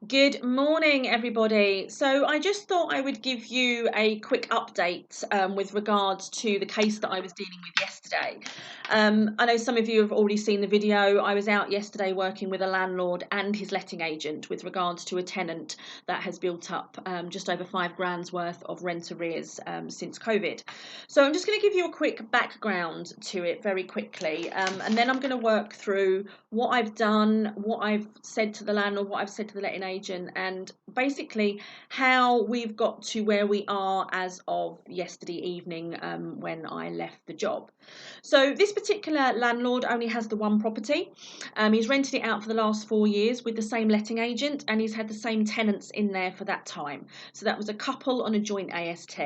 Good morning, everybody. So I just thought I would give you a quick update with regards to the case that I was dealing with yesterday. I know some of you have already seen the video. I was out yesterday working with a landlord and his letting agent with regards to a tenant that has built up just over £5,000 worth of rent arrears since COVID. So I'm just going to give you a quick background to it very quickly, and then I'm going to work through what I've done, what I've said to the landlord, what I've said to the letting agent, and basically how we've got to where we are as of yesterday evening when I left the job. So this particular landlord only has the one property. He's rented it out for the last 4 years with the same letting agent, and he's had the same tenants in there for that time. So that was a couple on a joint AST.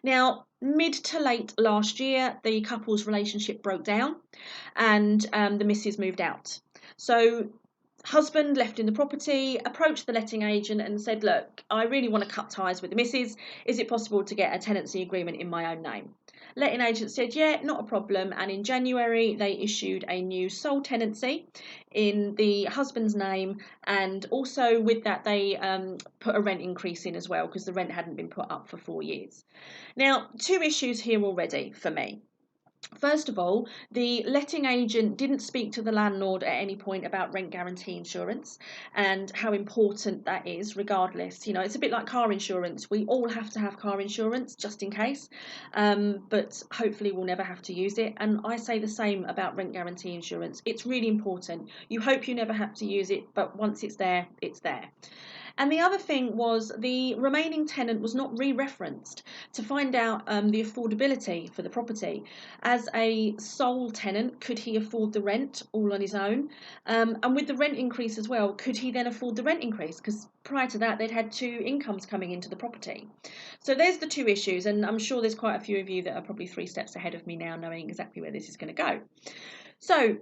Now, mid to late last year, the couple's relationship broke down and the missus moved out. So husband left in the property, approached the letting agent and said, look, I really want to cut ties with the missus. Is it possible to get a tenancy agreement in my own name? Letting agent said, yeah, not a problem. And in January, they issued a new sole tenancy in the husband's name. And also with that, they put a rent increase in as well because the rent hadn't been put up for 4 years. Now, two issues here already for me. First of all, the letting agent didn't speak to the landlord at any point about rent guarantee insurance and how important that is, regardless. You know, it's a bit like car insurance. We all have to have car insurance just in case, but hopefully we'll never have to use it. And I say the same about rent guarantee insurance. It's really important. You hope you never have to use it, but once it's there, it's there. And the other thing was the remaining tenant was not re-referenced to find out the affordability for the property. As a sole tenant, could he afford the rent all on his own? And with the rent increase as well, could he then afford the rent increase? Because prior to that, they'd had two incomes coming into the property. So there's the two issues, and I'm sure there's quite a few of you that are probably 3 steps ahead of me now, knowing exactly where this is going to go. So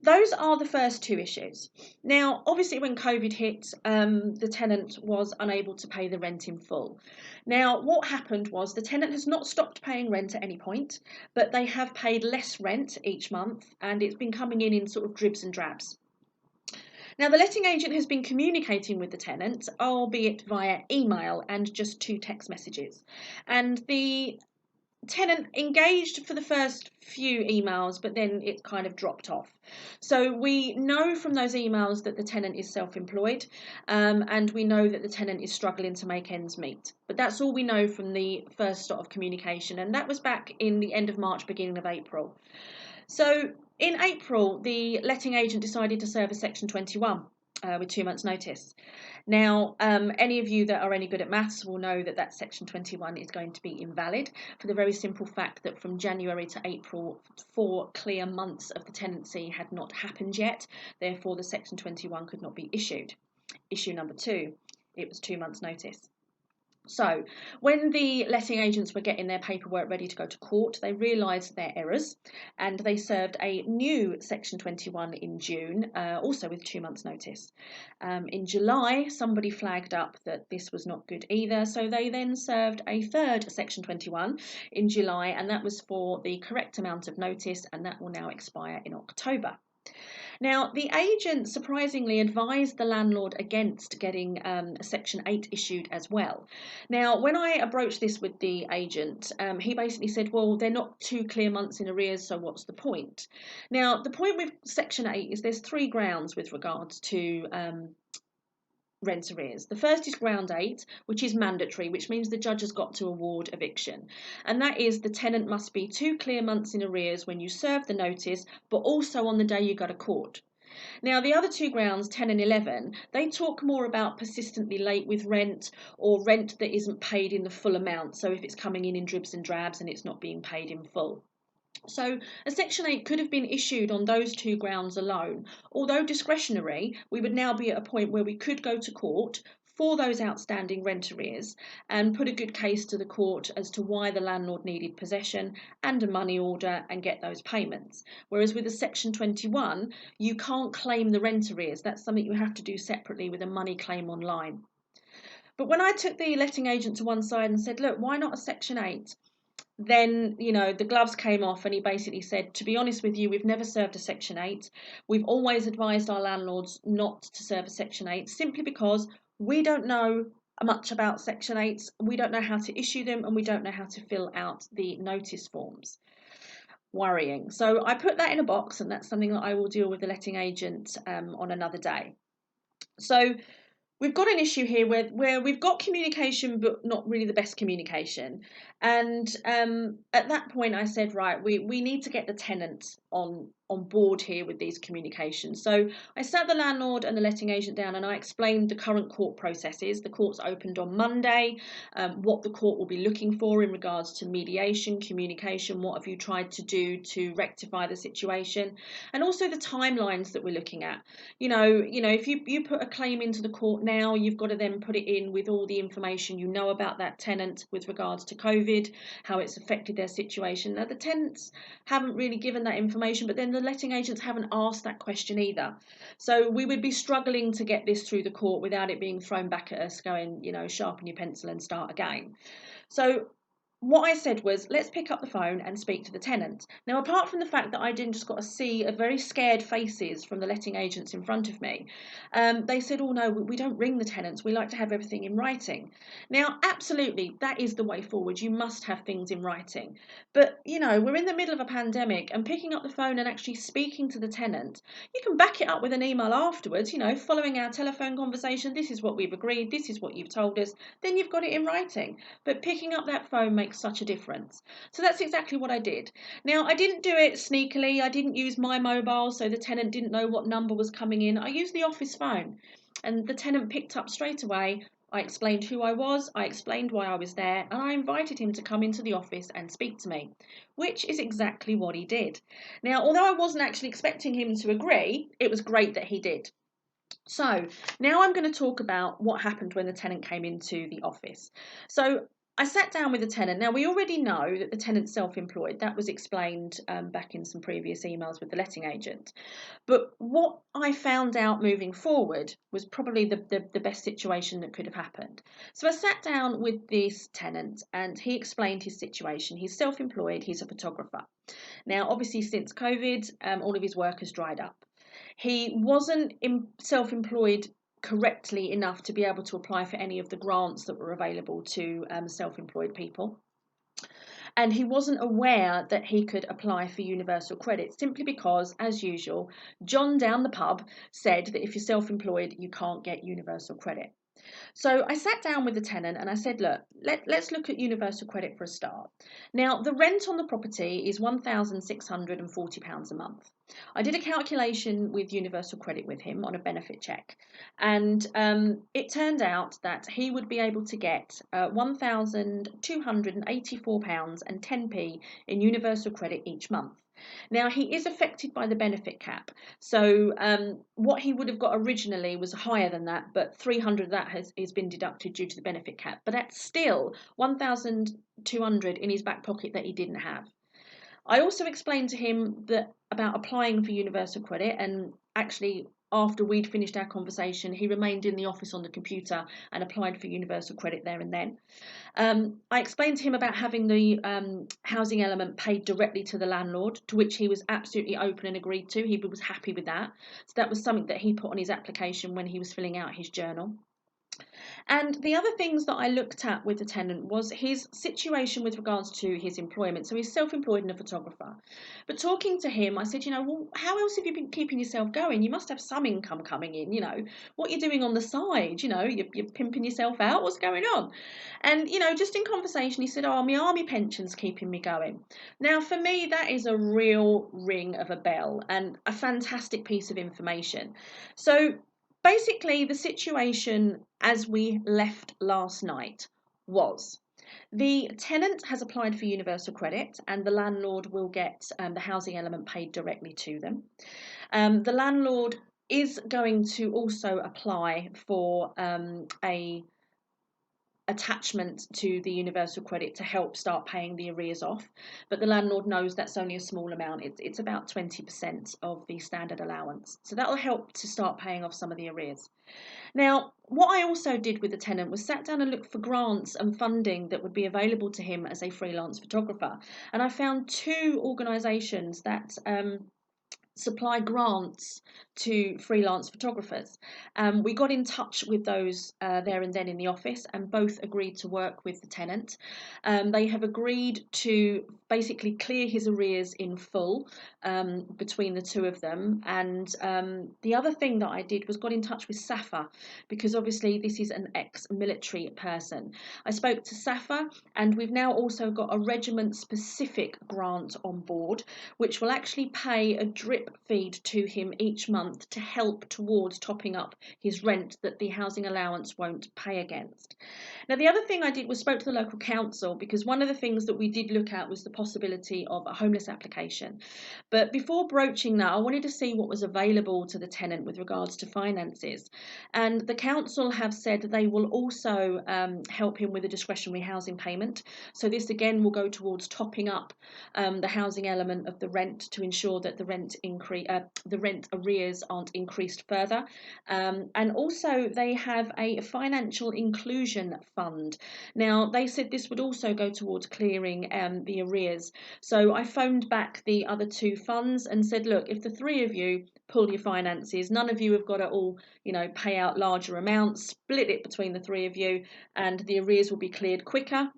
those are the first two issues. Now, obviously, when COVID hit, the tenant was unable to pay the rent in full. Now, what happened was the tenant has not stopped paying rent at any point, but they have paid less rent each month, and it's been coming in sort of dribs and drabs. Now, the letting agent has been communicating with the tenant, albeit via email and just 2 text messages. And the tenant engaged for the first few emails, but then it kind of dropped off. So we know from those emails that the tenant is self-employed, and we know that the tenant is struggling to make ends meet. But that's all we know from the first sort of communication, and that was back in the end of March, beginning of April. So in April, the letting agent decided to serve a Section 21 with 2 months' notice. Now, any of you that are any good at maths will know that that Section 21 is going to be invalid for the very simple fact that from January to April, 4 clear months of the tenancy had not happened yet. Therefore, the Section 21 could not be issued. Issue number 2, it was 2 months' notice. So when the letting agents were getting their paperwork ready to go to court, they realised their errors and they served a new Section 21 in June, also with 2 months' notice. In July, somebody flagged up that this was not good either, so they then served a third Section 21 in July, and that was for the correct amount of notice, and that will now expire in October. Now, the agent surprisingly advised the landlord against getting a Section 8 issued as well. Now, when I broached this with the agent, he basically said, well, they're not 2 clear months in arrears, so what's the point? Now, the point with Section 8 is there's 3 grounds with regards to rent arrears. The first is ground 8, which is mandatory, which means the judge has got to award eviction. And that is the tenant must be 2 clear months in arrears when you serve the notice, but also on the day you go to court. Now, the other 2 grounds, 10 and 11, they talk more about persistently late with rent or rent that isn't paid in the full amount. So if it's coming in dribs and drabs and it's not being paid in full. So a Section 8 could have been issued on those 2 grounds alone. Although discretionary, we would now be at a point where we could go to court for those outstanding rent arrears and put a good case to the court as to why the landlord needed possession and a money order and get those payments. Whereas with a Section 21, you can't claim the rent arrears. That's something you have to do separately with a money claim online. But when I took the letting agent to one side and said, look, why not a Section 8? then, you know, the gloves came off and he basically said, to be honest with you, we've never served a Section 8. We've always advised our landlords not to serve a Section 8 simply because we don't know much about Section 8s. We don't know how to issue them and we don't know how to fill out the notice forms. Worrying. So I put that in a box, and that's something that I will deal with the letting agent on another day. So we've got an issue here where we've got communication, but not really the best communication. And at that point, I said, right, we need to get the tenant on board here with these communications. So I sat the landlord and the letting agent down and I explained the current court processes. The court's opened on Monday, what the court will be looking for in regards to mediation, communication, what have you tried to do to rectify the situation, and also the timelines that we're looking at. You know, if you put a claim into the court now, you've got to then put it in with all the information you know about that tenant with regards to COVID, how it's affected their situation. Now, the tenants haven't really given that information, but then the letting agents haven't asked that question either. So we would be struggling to get this through the court without it being thrown back at us going, you know, sharpen your pencil and start again. So what I said was, let's pick up the phone and speak to the tenant. Now, apart from the fact that I didn't just got to see a very scared faces from the letting agents in front of me, they said, oh no, we don't ring the tenants. We like to have everything in writing. Now, absolutely, that is the way forward. You must have things in writing. But, you know, we're in the middle of a pandemic, and picking up the phone and actually speaking to the tenant, you can back it up with an email afterwards, you know, following our telephone conversation. This is what we've agreed. This is what you've told us. Then you've got it in writing. But picking up that phone makes such a difference. So that's exactly what I did. Now, I didn't do it sneakily. I didn't use my mobile, so the tenant didn't know what number was coming in. I used the office phone, and the tenant picked up straight away. I explained who I was, I explained why I was there, and I invited him to come into the office and speak to me, which is exactly what he did. Now, although I wasn't actually expecting him to agree, it was great that he did. So now I'm going to talk about what happened when the tenant came into the office. So I sat down with the tenant. Now, we already know that the tenant's self-employed. That was explained back in some previous emails with the letting agent. But what I found out moving forward was probably the best situation that could have happened. So I sat down with this tenant and he explained his situation. He's self-employed. He's a photographer. Now, obviously, since COVID, all of his work has dried up. He wasn't self-employed correctly enough to be able to apply for any of the grants that were available to self-employed people. And he wasn't aware that he could apply for universal credit simply because, as usual, John down the pub said that if you're self-employed, you can't get universal credit. So I sat down with the tenant and I said, look, let's look at universal credit for a start. Now, the rent on the property is £1,640 a month. I did a calculation with universal credit with him on a benefit check, and it turned out that he would be able to get £1,284 and 10p in universal credit each month. Now, he is affected by the benefit cap. So what he would have got originally was higher than that, but 300 of that has been deducted due to the benefit cap. But that's still 1,200 in his back pocket that he didn't have. I also explained to him that about applying for universal credit, and actually after we'd finished our conversation, he remained in the office on the computer and applied for universal credit there and then. I explained to him about having the housing element paid directly to the landlord, to which he was absolutely open and agreed to. He was happy with that. So that was something that he put on his application when he was filling out his journal. And the other things that I looked at with the tenant was his situation with regards to his employment. So he's self-employed and a photographer. But talking to him, I said, you know, well, how else have you been keeping yourself going? You must have some income coming in, you know, what you're doing on the side, you know, you're pimping yourself out, what's going on? And, you know, just in conversation, he said, oh, my army pension's keeping me going. Now, for me, that is a real ring of a bell and a fantastic piece of information. So basically, the situation as we left last night was the tenant has applied for universal credit and the landlord will get the housing element paid directly to them. The landlord is going to also apply for a attachment to the universal credit to help start paying the arrears off, but the landlord knows that's only a small amount. It's about 20% of the standard allowance, so that will help to start paying off some of the arrears. Now, what I also did with the tenant was sat down and looked for grants and funding that would be available to him as a freelance photographer, and I found two organisations that supply grants to freelance photographers. We got in touch with those there and then in the office, and both agreed to work with the tenant. They have agreed to basically clear his arrears in full between the two of them. And the other thing that I did was got in touch with SAFA, because obviously this is an ex-military person. I spoke to SAFA, and we've now also got a regiment-specific grant on board, which will actually pay a drip feed to him each month to help towards topping up his rent that the housing allowance won't pay against. Now, the other thing I did was spoke to the local council, because one of the things that we did look at was the possibility of a homeless application. But before broaching that, I wanted to see what was available to the tenant with regards to finances. And the council have said they will also help him with a discretionary housing payment. So this again will go towards topping up the housing element of the rent to ensure that the rent arrears aren't increased further. And also they have a financial inclusion fund. Now, they said this would also go towards clearing the arrears. So I phoned back the other two funds and said, look, if the three of you pull your finances, none of you have got to all, pay out larger amounts, split it between the three of you, and the arrears will be cleared quicker.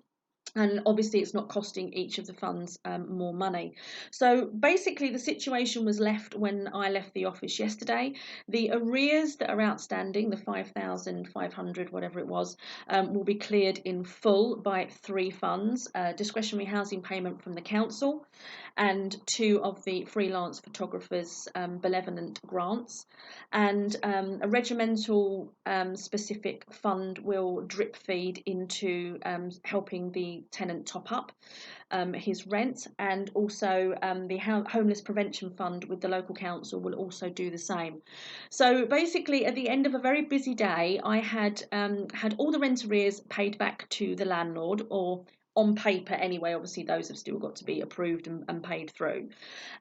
And obviously it's not costing each of the funds more money. So basically the situation was left when I left the office yesterday. The arrears that are outstanding, the 5,500, whatever it was, will be cleared in full by three funds: discretionary housing payment from the council, and two of the freelance photographers' benevolent grants, and a regimental specific fund will drip feed into helping the tenant top up his rent, and also the homeless prevention fund with the local council will also do the same. So basically, at the end of a very busy day, I had all the rent arrears paid back to the landlord, or on paper anyway. Obviously those have still got to be approved and paid through.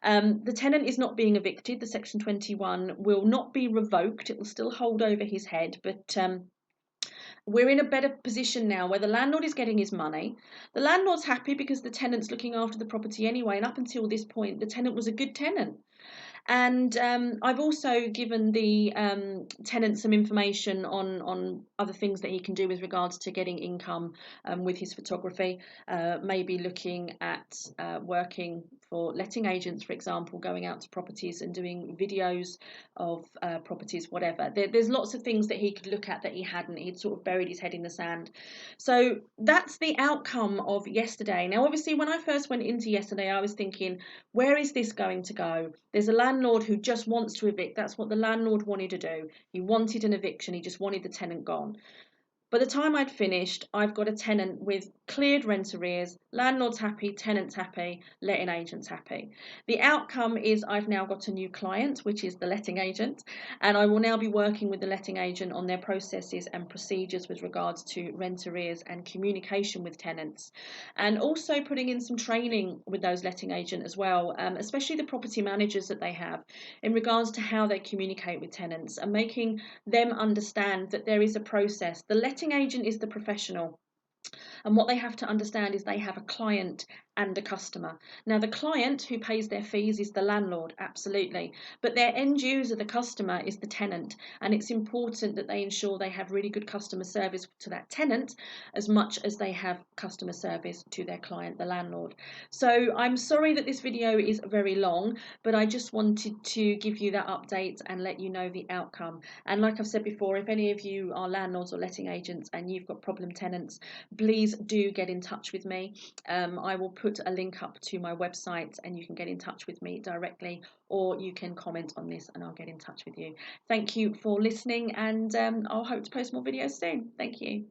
The tenant is not being evicted. The Section 21 will not be revoked. It will still hold over his head, but we're in a better position now where the landlord is getting his money. The landlord's happy because the tenant's looking after the property anyway, and up until this point the tenant was a good tenant. And I've also given the tenant some information on other things that he can do with regards to getting income with his photography. Maybe looking at working for letting agents, for example, going out to properties and doing videos of properties, whatever. There's lots of things that he could look at that he hadn't. He'd sort of buried his head in the sand. So that's the outcome of yesterday. Now, obviously, when I first went into yesterday, I was thinking, where is this going to go? There's a landlord who just wants to evict. That's what the landlord wanted to do. He wanted an eviction. He just wanted the tenant gone. By the time I'd finished, I've got a tenant with cleared rent arrears, landlord's happy, tenant's happy, letting agent's happy. The outcome is I've now got a new client, which is the letting agent, and I will now be working with the letting agent on their processes and procedures with regards to rent arrears and communication with tenants, and also putting in some training with those letting agent as well, especially the property managers that they have, in regards to how they communicate with tenants, and making them understand that there is a process. The letting agent is the professional, and what they have to understand is they have a client and a customer. Now, the client who pays their fees is the landlord, absolutely, but their end user, the customer, is the tenant, and it's important that they ensure they have really good customer service to that tenant as much as they have customer service to their client, the landlord. So I'm sorry that this video is very long, but I just wanted to give you that update and let you know the outcome. And like I've said before, if any of you are landlords or letting agents and you've got problem tenants, please do get in touch with me. I will put a link up to my website and you can get in touch with me directly, or you can comment on this and I'll get in touch with you. Thank you for listening, and I'll hope to post more videos soon. Thank you.